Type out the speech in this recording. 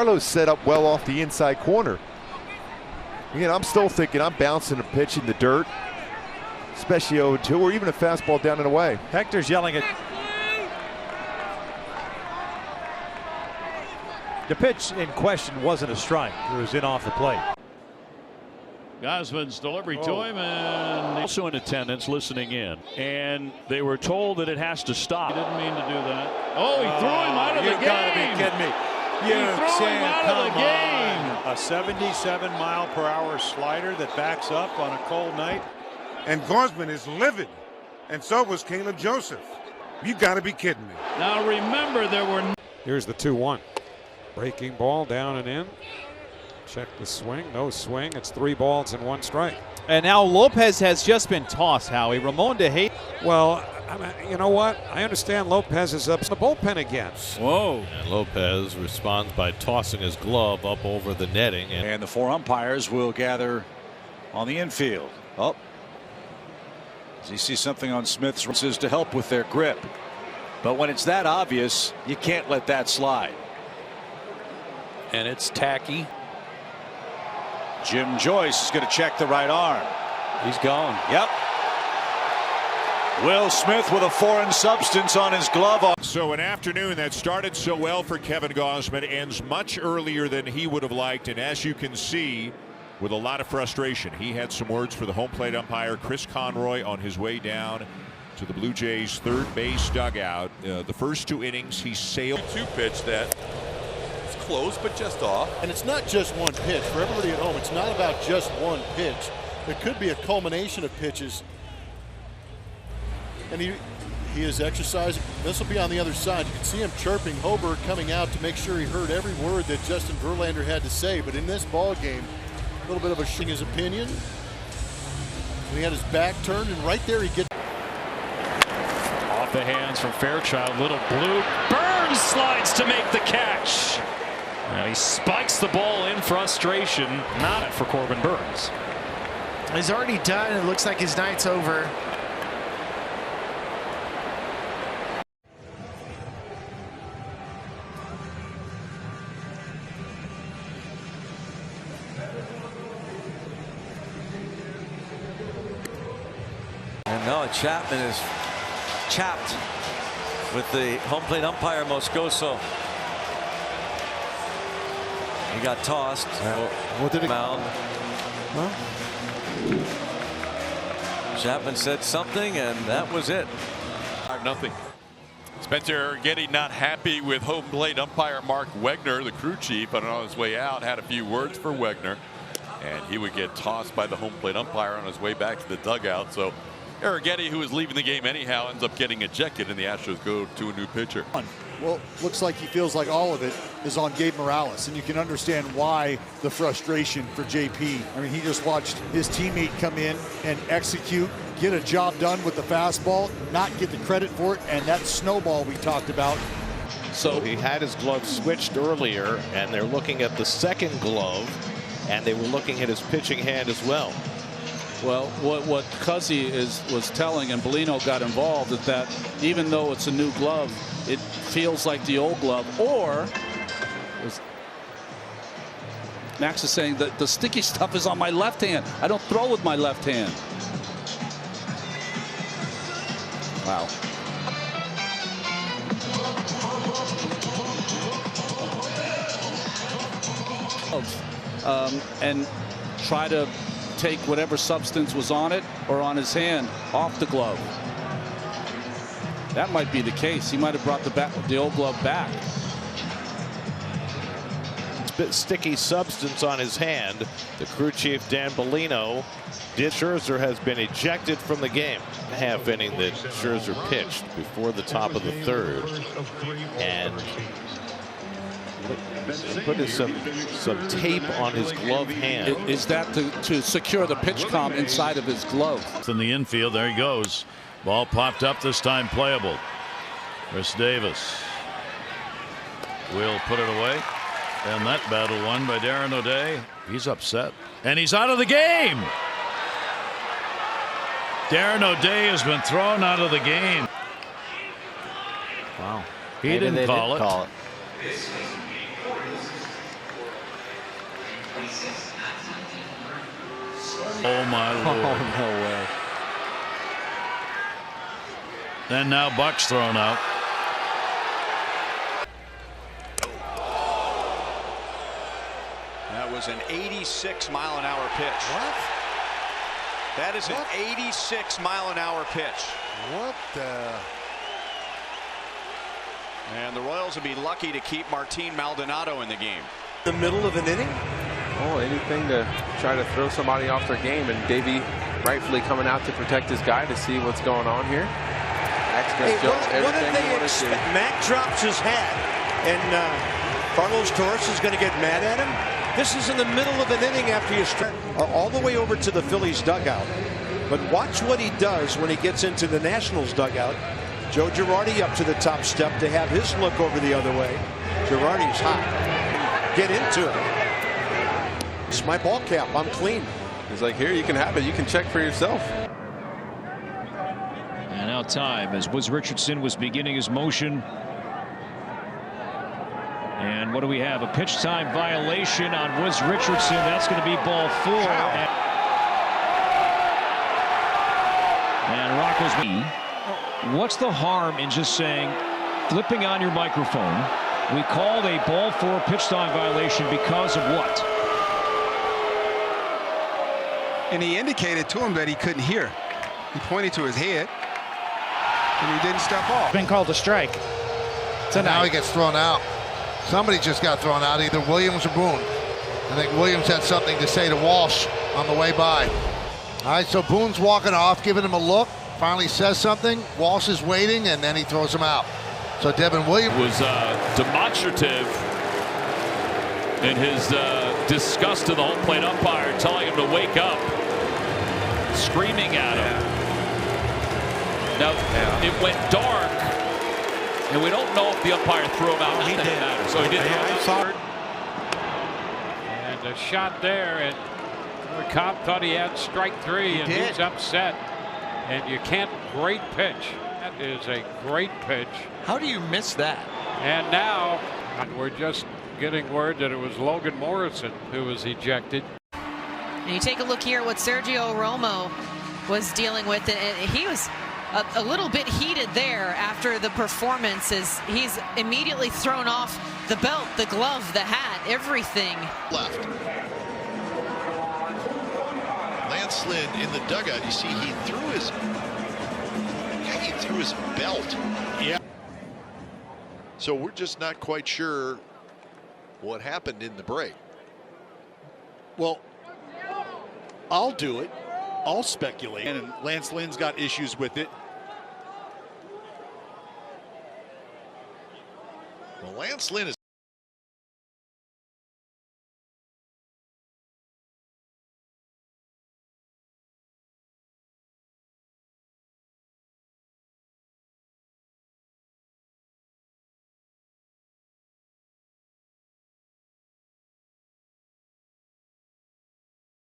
Carlos set up well off the inside corner. Again, I'm still thinking I'm bouncing a pitch in the dirt, especially 0-2, or even a fastball down and away. Hector's yelling at. The pitch in question wasn't a strike. It was in off the plate. Gausman's delivery to him, and also in attendance listening in. And they were told that it has to stop. He didn't mean to do that. Oh, he threw him out of the game. You gotta be kidding me. He threw him out of the game. A 77-mile-per-hour slider that backs up on a cold night. And Gausman is livid, and so was Caleb Joseph. You gotta be kidding me. Now remember, there were. Here's the 2-1. Breaking ball down and in. Check the swing. No swing. It's 3 balls and 1 strike. And now Lopez has just been tossed, Howie. Ramon DeHay. Well, I mean, you know what? I understand Lopez is up in the bullpen again. Whoa. And Lopez responds by tossing his glove up over the netting. And the 4 umpires will gather on the infield. Oh. As you see something on Smith's is to help with their grip. But when it's that obvious, you can't let that slide. And it's tacky. Jim Joyce is going to check the right arm. He's gone. Yep. Will Smith with a foreign substance on his glove. So an afternoon that started so well for Kevin Gausman ends much earlier than he would have liked, and as you can see, with a lot of frustration. He had some words for the home plate umpire Chris Conroy on his way down to the Blue Jays third base dugout. The first 2 innings he sailed. 2 pitch that it's close but just off. And it's not just one pitch. For everybody at home, it's not about just one pitch. It could be a culmination of pitches. And he is exercising. This will be on the other side. You can see him chirping. Hobart coming out to make sure he heard every word that Justin Verlander had to say. But in this ball game, a little bit of a shing his opinion. And he had his back turned, and right there he gets Off the hands from Fairchild. Little blue. Burns slides to make the catch. And he spikes the ball in frustration. Not for Corbin Burns. He's already done. It looks like his night's over. And no, Chapman is chapped with the home plate umpire Moscoso. He got tossed. What did it mound? Huh? Chapman said something, and that was it. 5-0. Spencer Getty not happy with home plate umpire Mark Wegner, the crew chief, and on his way out had a few words for Wegner, and he would get tossed by the home plate umpire on his way back to the dugout. So Arrighetti, who is leaving the game anyhow, ends up getting ejected, and the Astros go to a new pitcher. Well, looks like he feels like all of it is on Gabe Morales, and you can understand why the frustration for JP. I mean, he just watched his teammate come in and execute, get a job done with the fastball, not get the credit for it, and that snowball we talked about. So he had his glove switched earlier, and they're looking at the second glove, and they were looking at his pitching hand as well. Well, what Cuzzy was telling, and Bellino got involved, is that even though it's a new glove, it feels like the old glove. Or Max is saying that the sticky stuff is on my left hand. I don't throw with my left hand. Wow. And try to take whatever substance was on it or on his hand off the glove. That might be the case. He might have brought the old glove back. Sticky substance on his hand. The crew chief Dan Bellino did. Scherzer has been ejected from the game. Half inning that Scherzer pitched before the top of the third, and put some tape on his glove hand. Is that to secure the pitch comp inside of his glove? In the infield, there he goes. Ball popped up, this time playable. Chris Davis will put it away, and that battle won by Darren O'Day. He's upset, and he's out of the game. Darren O'Day has been thrown out of the game. Wow. He didn't call it. Oh my Lord. Oh, no way. And now Buck's thrown out. That was an 86-mile-an-hour pitch. What? That is an 86-mile-an-hour pitch. What the? And the Royals will be lucky to keep Martin Maldonado in the game. The middle of an inning? Oh, anything to try to throw somebody off their game, and Davey rightfully coming out to protect his guy to see what's going on here. What did they expect? Mac drops his hat, and Carlos Torres is going to get mad at him. This is in the middle of an inning after you start all the way over to the Phillies dugout. But watch what he does when he gets into the Nationals dugout. Joe Girardi up to the top step to have his look over the other way. Girardi's hot. Get into it. It's my ball cap. I'm clean. He's like, here, you can have it. You can check for yourself. And now time as Woods Richardson was beginning his motion. And what do we have? A pitch time violation on Woods Richardson. That's going to be ball 4. And Rocco's. What's the harm in just saying, flipping on your microphone, we called a ball 4 pitch time violation because of what? And he indicated to him that he couldn't hear. He pointed to his head, and he didn't step off. Been called a strike. So now he gets thrown out. Somebody just got thrown out, either Williams or Boone. I think Williams had something to say to Walsh on the way by. All right, so Boone's walking off, giving him a look. Finally says something. Walsh is waiting, and then he throws him out. So Devin Williams was demonstrative in his disgust to the home plate umpire, telling him to wake up, screaming at him. Now it went dark, and we don't know if the umpire threw him out. He did. So he did. And a shot there, and the Cobb thought he had strike 3, and he's upset. And you can't. Great pitch. That is a great pitch. How do you miss that? And now we're just getting word that it was Logan Morrison who was ejected. And you take a look here at what Sergio Romo was dealing with, and he was a little bit heated there after the performances. He's immediately thrown off the belt, the glove, the hat, everything. Left. Lance Lynn in the dugout. You see, he threw his belt. Yeah. So we're just not quite sure what happened in the break. Well, I'll do it. I'll speculate. And Lance Lynn's got issues with it. Well, Lance Lynn is